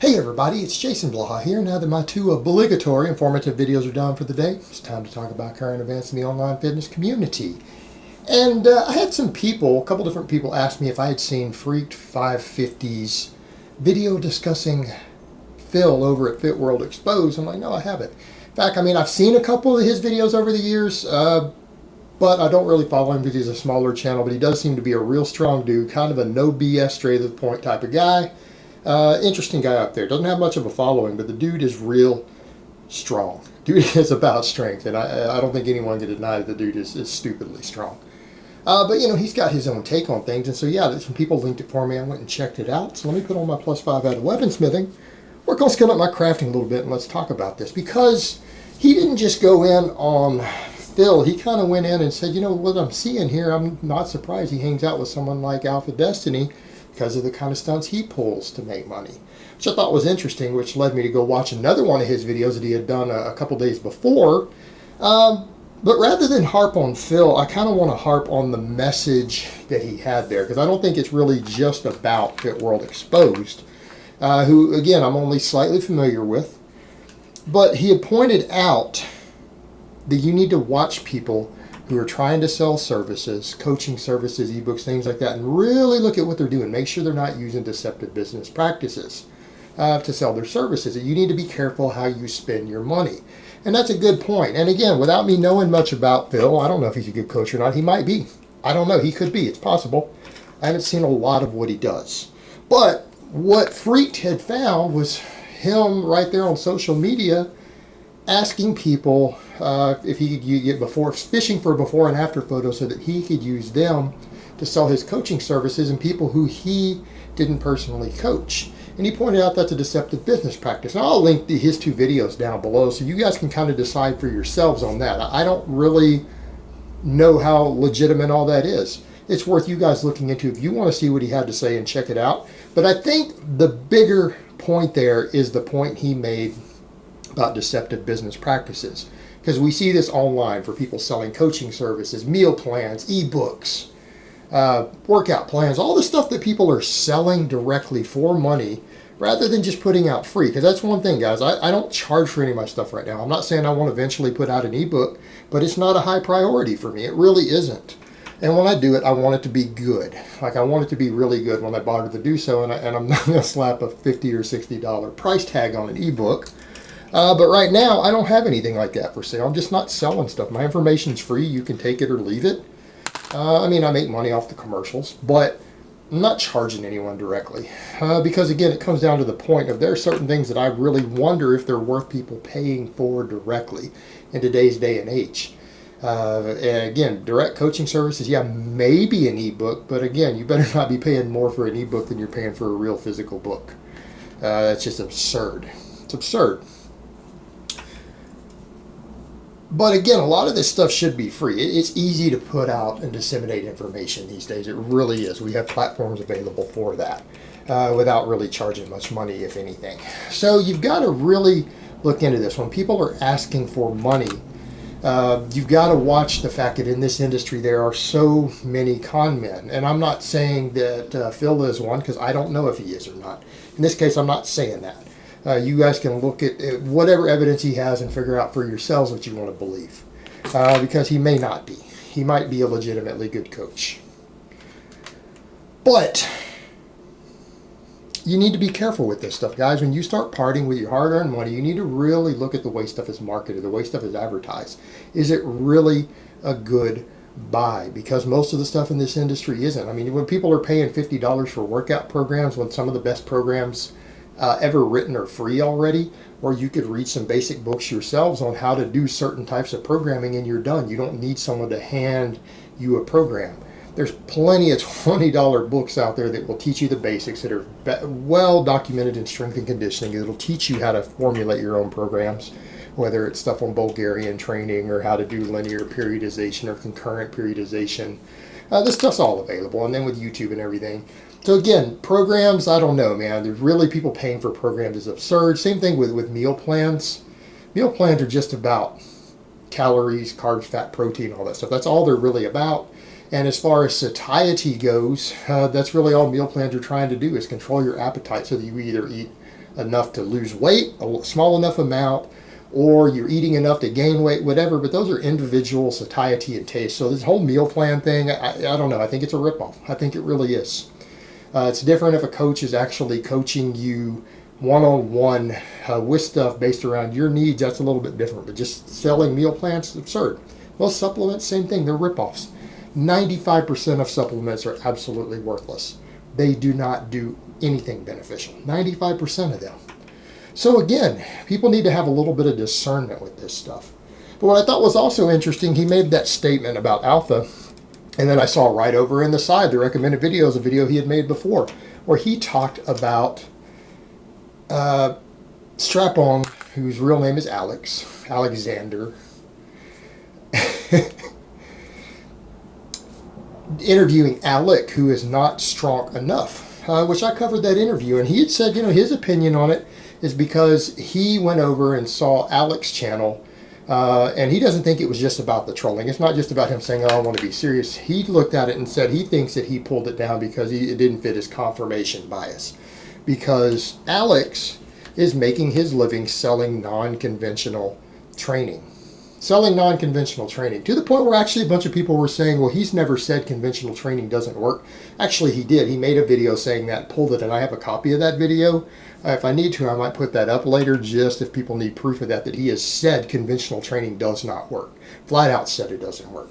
Hey everybody, it's Jason Blaha here. Now that my two obligatory informative videos are done for the day, it's time to talk about current events in the online fitness community. And I had some people, a couple different people ask me if I had seen Freakied0550's video discussing Phil over at FitWorldExposed. I'm like, no, I haven't. In fact, I've seen a couple of his videos over the years, but I don't really follow him because he's a smaller channel, but he does seem to be a real strong dude, kind of a no BS, straight to the point type of guy. Interesting guy up there. Doesn't have much of a following, but the dude is real strong. Dude is about strength, and I don't think anyone can deny that the dude is stupidly strong. But he's got his own take on things, and so yeah, some people linked it for me. I went and checked it out. So let me put on my +5 out of weaponsmithing. Work on skilling up my crafting a little bit, and let's talk about this, because he didn't just go in on Phil. He kind of went in and said, what I'm seeing here, I'm not surprised he hangs out with someone like AlphaDestiny, because of the kind of stunts he pulls to make money, which I thought was interesting, which led me to go watch another one of his videos that he had done a couple days before. But rather than harp on Phil, I kind of want to harp on the message that he had there, because I don't think it's really just about FitWorldExposed, who, again, I'm only slightly familiar with. But he had pointed out that you need to watch people who are trying to sell services, coaching services, ebooks, things like that, and really look at what they're doing. Make sure they're not using deceptive business practices to sell their services. You need to be careful how you spend your money. And that's a good point. And again, without me knowing much about Phil, I don't know if he's a good coach or not. He might be. I don't know. He could be. It's possible. I haven't seen a lot of what he does. But what Freaked had found was him right there on social media asking people if he could get fishing for before and after photos so that he could use them to sell his coaching services, and people who he didn't personally coach. And he pointed out that's a deceptive business practice. And I'll link his two videos down below so you guys can kind of decide for yourselves on that. I don't really know how legitimate all that is. It's worth you guys looking into if you want to see what he had to say and check it out. But I think the bigger point there is the point he made about deceptive business practices, because we see this online for people selling coaching services, meal plans, ebooks, workout plans, all the stuff that people are selling directly for money rather than just putting out free. Because that's one thing, guys, I don't charge for any of my stuff right now. I'm not saying I want to eventually put out an ebook, but it's not a high priority for me. It really isn't. And when I do it, I want it to be good. Like, I want it to be really good when I bother to do so, and I'm not going to slap a $50 or $60 price tag on an ebook. But right now, I don't have anything like that for sale. I'm just not selling stuff. My information's free. You can take it or leave it. I make money off the commercials, but I'm not charging anyone directly. Because, again, it comes down to the point of there are certain things that I really wonder if they're worth people paying for directly in today's day and age. And again, direct coaching services, yeah, maybe an ebook, but again, you better not be paying more for an ebook than you're paying for a real physical book. That's just absurd. It's absurd. But again, a lot of this stuff should be free. It's easy to put out and disseminate information these days. It really is. We have platforms available for that without really charging much money, if anything. So you've got to really look into this. When people are asking for money, you've got to watch the fact that in this industry there are so many con men. And I'm not saying that Phil is one, because I don't know if he is or not. In this case, I'm not saying that. You guys can look at whatever evidence he has and figure out for yourselves what you want to believe. Because he may not be. He might be a legitimately good coach. But you need to be careful with this stuff, guys. When you start parting with your hard-earned money, you need to really look at the way stuff is marketed, the way stuff is advertised. Is it really a good buy? Because most of the stuff in this industry isn't. When people are paying $50 for workout programs, when some of the best programs ever written are free already, or you could read some basic books yourselves on how to do certain types of programming and you're done. You don't need someone to hand you a program. There's plenty of $20 books out there that will teach you the basics, that are well documented in strength and conditioning. It'll teach you how to formulate your own programs, whether it's stuff on Bulgarian training or how to do linear periodization or concurrent periodization. This stuff's all available, and then with YouTube and everything. So again, programs, I don't know, man. There's really people paying for programs is absurd. Same thing with meal plans. Meal plans are just about calories, carbs, fat, protein, all that stuff. That's all they're really about. And as far as satiety goes, that's really all meal plans are trying to do, is control your appetite so that you either eat enough to lose weight, a small enough amount, or you're eating enough to gain weight, whatever, but those are individual satiety and taste. So this whole meal plan thing, I don't know, I think it's a ripoff. I think it really is. It's different if a coach is actually coaching you one-on-one with stuff based around your needs. That's a little bit different, but just selling meal plans is absurd. Most supplements, same thing, they're ripoffs. 95% of supplements are absolutely worthless. They do not do anything beneficial. 95% of them. So again, people need to have a little bit of discernment with this stuff. But what I thought was also interesting, he made that statement about Alpha, and then I saw right over in the side, the recommended videos, a video he had made before, where he talked about Strap-On, whose real name is Alexander, interviewing Alec, who is not strong enough, which I covered that interview, and he had said, his opinion on it is because he went over and saw Alec's channel, and he doesn't think it was just about the trolling. It's not just about him saying, oh, I want to be serious. He looked at it and said he thinks that he pulled it down because it didn't fit his confirmation bias. Because Alex is making his living selling non-conventional training. Selling non-conventional training, to the point where actually a bunch of people were saying, well, he's never said conventional training doesn't work. Actually, he did. He made a video saying that, pulled it, and I have a copy of that video. If I need to, I might put that up later, just if people need proof of that he has said conventional training does not work. Flat out said it doesn't work.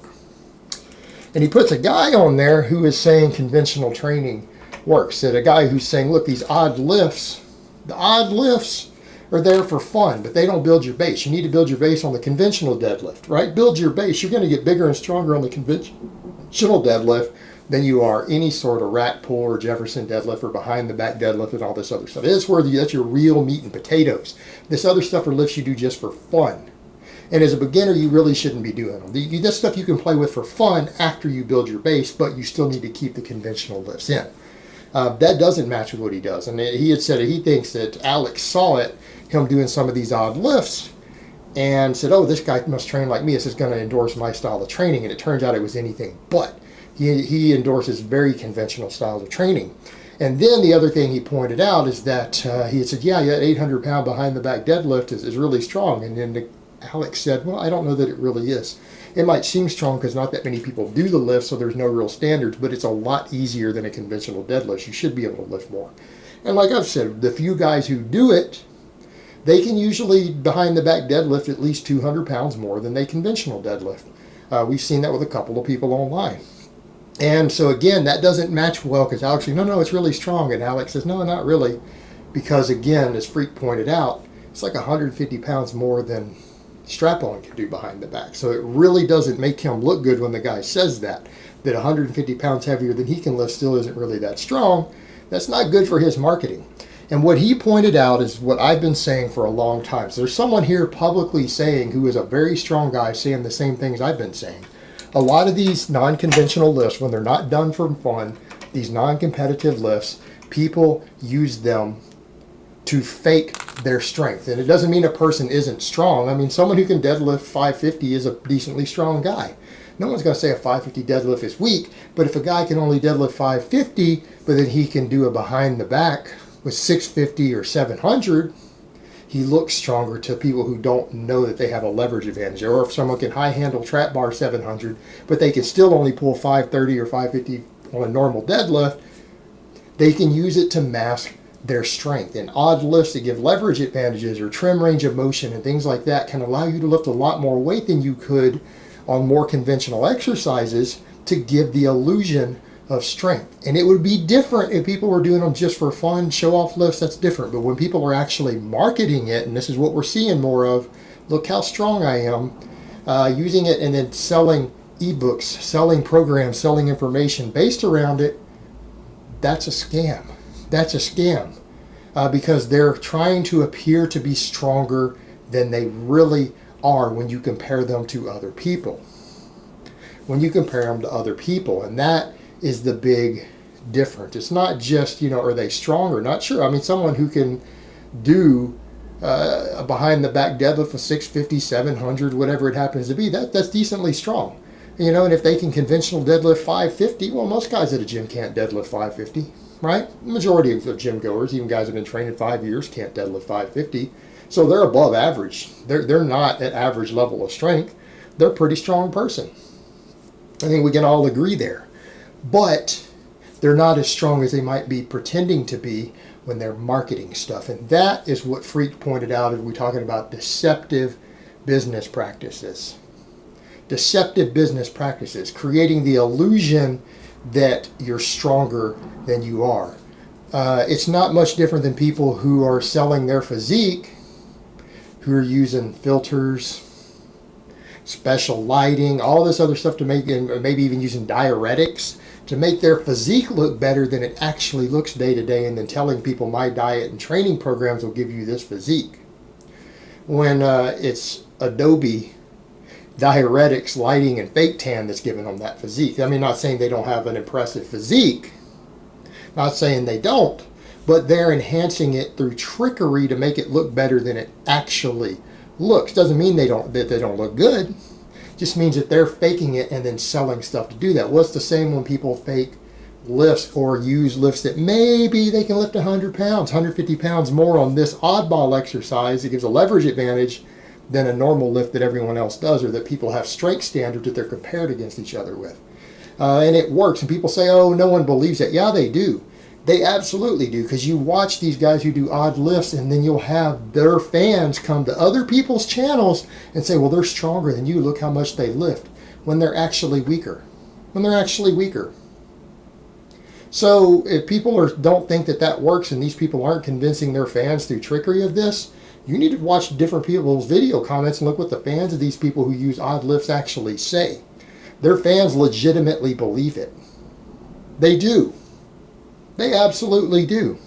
And he puts a guy on there who is saying conventional training works. And a guy who's saying, look, these odd lifts, the odd lifts are there for fun, but they don't build your base. You need to build your base on the conventional deadlift, right? Build your base. You're going to get bigger and stronger on the conventional deadlift than you are any sort of rack pull or Jefferson deadlift or behind the back deadlift and all this other stuff. That's your real meat and potatoes. This other stuff are lifts you do just for fun. And as a beginner, you really shouldn't be doing them. This stuff you can play with for fun after you build your base, but you still need to keep the conventional lifts in. That doesn't match with what he does. And he had said he thinks that Alex saw it, him doing some of these odd lifts, and said, oh, this guy must train like me. This is going to endorse my style of training. And it turns out it was anything but. He endorses very conventional styles of training. And then the other thing he pointed out is that he had said, yeah, that 800-pound behind the back deadlift is really strong. And then Alex said, well, I don't know that it really is. It might seem strong because not that many people do the lift, so there's no real standards, but it's a lot easier than a conventional deadlift. You should be able to lift more. And like I've said, the few guys who do it, they can usually behind the back deadlift at least 200 pounds more than they conventional deadlift. We've seen that with a couple of people online. And so again, that doesn't match well because Alex says, no, it's really strong. And Alex says, no, not really. Because again, as Freak pointed out, it's like 150 pounds more than Strap-On can do behind the back. So it really doesn't make him look good when the guy says that 150 pounds heavier than he can lift still isn't really that strong. That's not good for his marketing. And what he pointed out is what I've been saying for a long time. So there's someone here publicly saying, who is a very strong guy, saying the same things I've been saying. A lot of these non-conventional lifts, when they're not done for fun, these non-competitive lifts, people use them to fake their strength. And it doesn't mean a person isn't strong. I mean, someone who can deadlift 550 is a decently strong guy. No one's going to say a 550 deadlift is weak, but if a guy can only deadlift 550, but then he can do a behind the back with 650 or 700, he looks stronger to people who don't know that they have a leverage advantage. Or if someone can high handle trap bar 700, but they can still only pull 530 or 550 on a normal deadlift, they can use it to mask their strength. And odd lifts that give leverage advantages or trim range of motion and things like that can allow you to lift a lot more weight than you could on more conventional exercises to give the illusion of strength. And it would be different if people were doing them just for fun, show off lifts, that's different. But when people are actually marketing it, and this is what we're seeing more of, look how strong I am, using it and then selling ebooks, selling programs, selling information based around it, that's a scam. That's a scam because they're trying to appear to be stronger than they really are when you compare them to other people. When you compare them to other people, and that is the big difference. It's not just, are they strong or not? Sure. I mean, someone who can do a behind the back deadlift of 650, 700, whatever it happens to be, that's decently strong. And if they can conventional deadlift 550, well, most guys at a gym can't deadlift 550. right? The majority of gym goers, even guys who have been training 5 years, can't deadlift 550. So they're above average. They're not at average level of strength. They're a pretty strong person. I think we can all agree there. But they're not as strong as they might be pretending to be when they're marketing stuff. And that is what Freak pointed out as we're talking about deceptive business practices. Deceptive business practices, creating the illusion that you're stronger than you are. It's not much different than people who are selling their physique, who are using filters, special lighting, all this other stuff to make, and maybe even using diuretics to make their physique look better than it actually looks day to day, and then telling people my diet and training programs will give you this physique. When it's Adobe diuretics, lighting, and fake tan that's giving them that physique. I mean, not saying they don't have an impressive physique, not saying they don't, but they're enhancing it through trickery to make it look better than it actually looks. Doesn't mean that they don't look good. Just means that they're faking it and then selling stuff to do that. Well, it's the same when people fake lifts or use lifts that maybe they can lift 100 pounds, 150 pounds more on this oddball exercise. It gives a leverage advantage than a normal lift that everyone else does, or that people have strength standards that they're compared against each other with. And it works. And people say, oh, no one believes it. Yeah, they do. They absolutely do, because you watch these guys who do odd lifts, and then you'll have their fans come to other people's channels and say, well, they're stronger than you. Look how much they lift, when they're actually weaker. So if people don't think that works, and these people aren't convincing their fans through trickery of this, you need to watch different people's video comments and look what the fans of these people who use odd lifts actually say. Their fans legitimately believe it. They do. They absolutely do.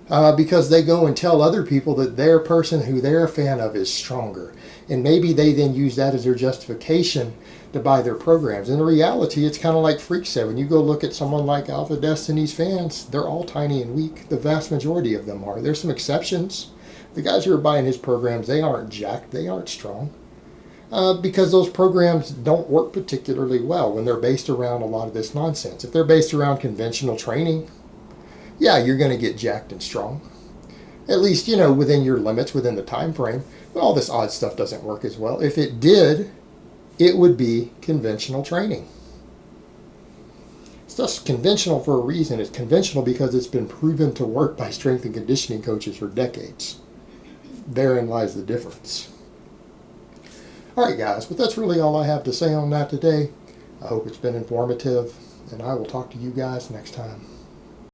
Because they go and tell other people that their person who they're a fan of is stronger. And maybe they then use that as their justification to buy their programs. In reality, it's kind of like Freak said. When you go look at someone like AlphaDestiny's fans, they're all tiny and weak. The vast majority of them are. There's some exceptions. The guys who are buying his programs, they aren't jacked. They aren't strong. Because those programs don't work particularly well when they're based around a lot of this nonsense. If they're based around conventional training, yeah, you're going to get jacked and strong. At least, within your limits, within the time frame. But all this odd stuff doesn't work as well. If it did, it would be conventional training. It's just conventional for a reason. It's conventional because it's been proven to work by strength and conditioning coaches for decades. Therein lies the difference. All right, guys, but that's really all I have to say on that today. I hope it's been informative, and I will talk to you guys next time.